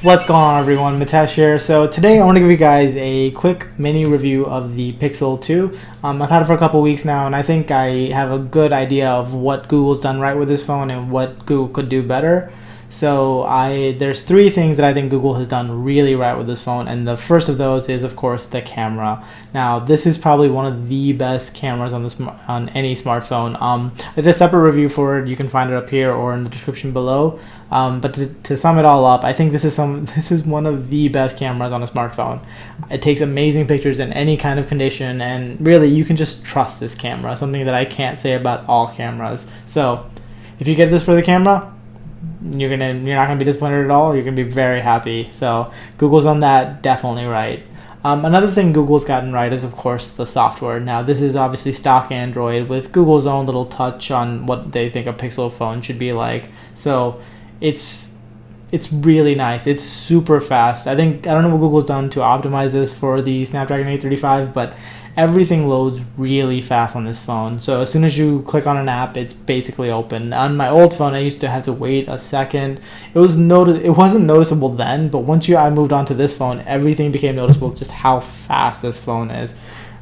What's going on, everyone? Mitesh here. So today I want to give you guys a quick mini review of the Pixel 2. I've had it for a couple weeks now, and I think I have a good idea of what Google's done right with this phone and what Google could do better. So there's three things that I think Google has done really right with this phone, and the first of those is, of course, the camera. Now, this is probably one of the best cameras on any smartphone. I did a separate review for it. You can find it up here or in the description below. But to sum it all up, I think this is one of the best cameras on a smartphone. It takes amazing pictures in any kind of condition, and really you can just trust this camera, something that I can't say about all cameras. So if you get this for the camera, you're not gonna be disappointed at all. You're gonna be very happy. So Google's done that definitely right. Another thing Google's gotten right is, of course, the software. Now, this is obviously stock Android with Google's own little touch on what they think a Pixel phone should be like. So it's really nice. It's super fast. I don't know what Google's done to optimize this for the Snapdragon 835, but everything loads really fast on this phone. So as soon as you click on an app, it's basically open. On my old phone, I used to have to wait a second. It wasn't noticeable then, but once I moved on to this phone, everything became noticeable, just how fast this phone is.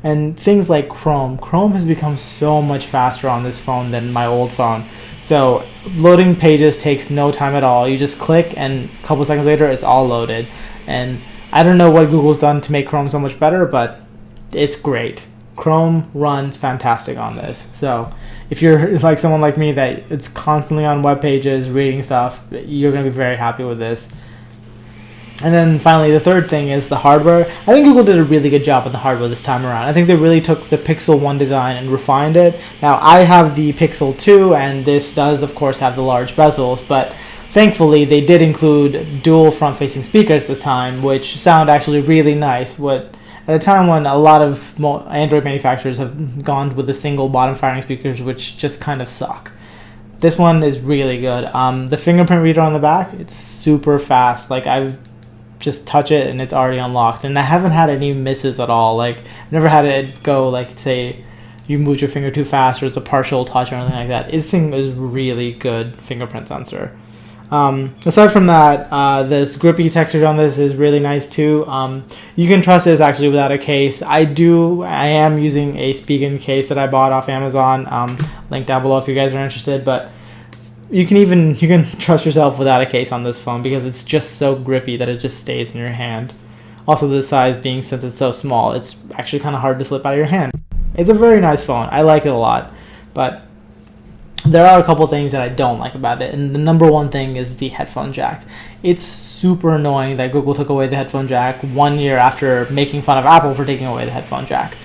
And things like Chrome has become so much faster on this phone than my old phone. So loading pages takes no time at all. You just click, and a couple seconds later, it's all loaded. And I don't know what Google's done to make Chrome so much better, but it's great. Chrome runs fantastic on this. So if you're like someone like me that it's constantly on web pages, reading stuff, you're going to be very happy with this. And then finally, the third thing is the hardware. I think Google did a really good job with the hardware this time around. I think they really took the Pixel 1 design and refined it. Now, I have the Pixel 2, and this does, of course, have the large bezels, but thankfully, they did include dual front-facing speakers this time, which sound actually really nice. At a time when a lot of Android manufacturers have gone with the single bottom-firing speakers, which just kind of suck. This one is really good. The fingerprint reader on the back, it's super fast. Like, I've just touch it and it's already unlocked, and I haven't had any misses at all. Like, I've never had it go, like, say you moved your finger too fast or it's a partial touch or anything like that. This thing is really good fingerprint sensor. Aside from that, this grippy texture on this is really nice too. You can trust this actually without a case. I am using a Spigen case that I bought off Amazon. Link down below if you guys are interested, but you can trust yourself without a case on this phone because it's just so grippy that it just stays in your hand. Also, the size being, since it's so small, it's actually kind of hard to slip out of your hand. It's a very nice phone. I like it a lot, but there are a couple things that I don't like about it, and the number one thing is the headphone jack. It's super annoying that Google took away the headphone jack 1 year after making fun of Apple for taking away the headphone jack.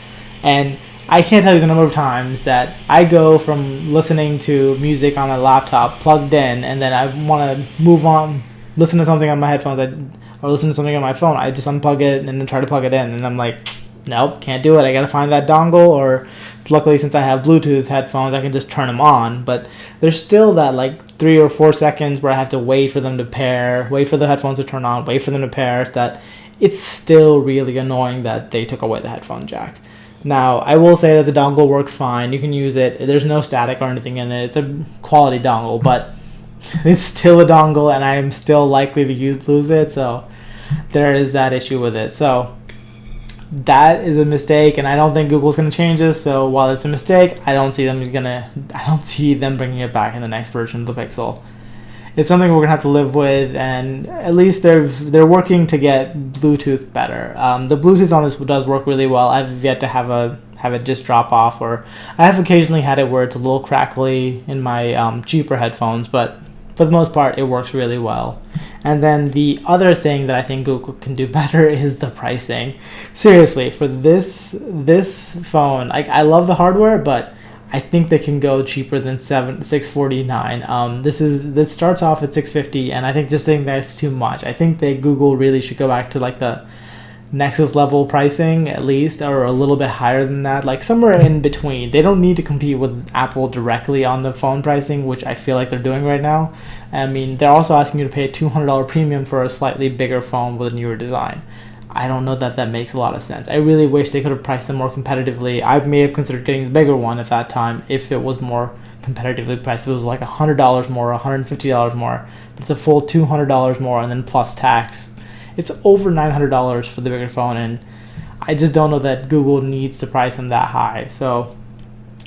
And I can't tell you the number of times that I go from listening to music on my laptop plugged in, and then I want to move on, listen to something on my headphones, or listen to something on my phone. I just unplug it and then try to plug it in, and I'm like, nope, can't do it. I gotta find that dongle, or luckily since I have Bluetooth headphones, I can just turn them on. But there's still that like 3 or 4 seconds where I have to wait for them to pair, wait for the headphones to turn on, wait for them to pair. That it's still really annoying that they took away the headphone jack. Now, I will say that the dongle works fine. You can use it. There's no static or anything in it. It's a quality dongle, but it's still a dongle, and I am still likely to lose it. So there is that issue with it. So that is a mistake, and I don't think Google's going to change this. So while it's a mistake, I don't see them bringing it back in the next version of the Pixel. It's something we're going to have to live with, and at least they're working to get Bluetooth better. The Bluetooth on this does work really well. I've yet to have it just drop off, or I have occasionally had it where it's a little crackly in my cheaper headphones, but for the most part, it works really well. And then the other thing that I think Google can do better is the pricing. Seriously, for this phone, I love the hardware, but I think they can go cheaper than $649. This starts off at $650, and I think that's too much. I think that Google really should go back to like the Nexus level pricing at least, or a little bit higher than that, like somewhere in between. They don't need to compete with Apple directly on the phone pricing, which I feel like they're doing right now. I mean, they're also asking you to pay a $200 premium for a slightly bigger phone with a newer design. I don't know that makes a lot of sense. I really wish they could have priced them more competitively. I may have considered getting the bigger one at that time if it was more competitively priced. It was like $100 more, $150 more, but it's a full $200 more, and then plus tax. It's over $900 for the bigger phone, and I just don't know that Google needs to price them that high. So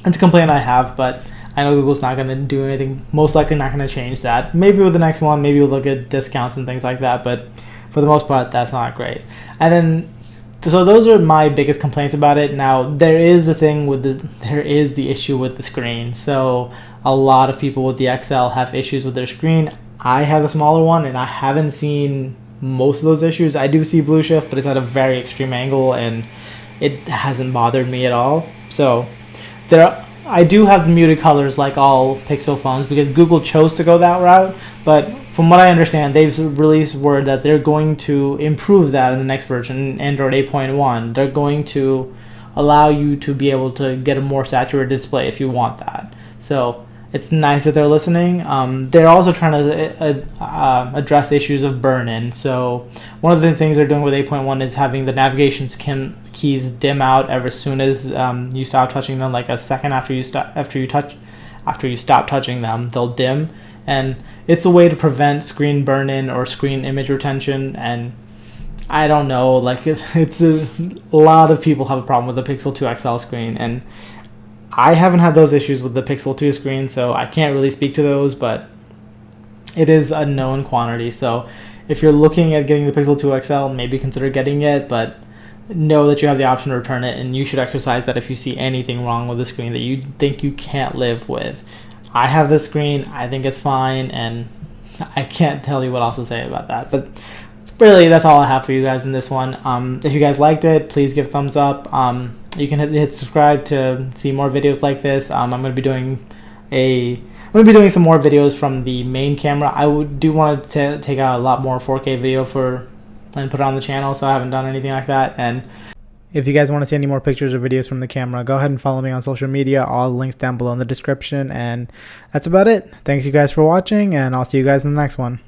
it's a complaint I have, but I know Google's not going to do anything, most likely not going to change that. Maybe with the next one, maybe we'll look at discounts and things like that, but for the most part, that's not great. And then, so those are my biggest complaints about it. Now, there is the issue with the screen. So a lot of people with the XL have issues with their screen. I have the smaller one, and I haven't seen most of those issues. I do see blue shift, but it's at a very extreme angle, and it hasn't bothered me at all. So I do have the muted colors like all Pixel phones because Google chose to go that route, but from what I understand, they've released word that they're going to improve that in the next version, Android 8.1. They're going to allow you to be able to get a more saturated display if you want that. So it's nice that they're listening. They're also trying to address issues of burn-in. So one of the things they're doing with 8.1 is having the navigation keys dim out as soon as you stop touching them, like a second after you stop touching them, they'll dim. And it's a way to prevent screen burn-in or screen image retention. And I don't know, like it's a lot of people have a problem with the Pixel 2 XL screen, and I haven't had those issues with the Pixel 2 screen, so I can't really speak to those, but it is a known quantity. So if you're looking at getting the Pixel 2 XL, maybe consider getting it, but know that you have the option to return it, and you should exercise that if you see anything wrong with the screen that you think you can't live with. I have this screen, I think it's fine, and I can't tell you what else to say about that. But really, that's all I have for you guys in this one. If you guys liked it, please give a thumbs up. You can hit subscribe to see more videos like this. I'm going to be doing some more videos from the main camera. I do want to take out a lot more 4K video and put it on the channel, so I haven't done anything like that. And if you guys want to see any more pictures or videos from the camera, go ahead and follow me on social media. All the links down below in the description. And that's about it. Thanks you guys for watching, and I'll see you guys in the next one.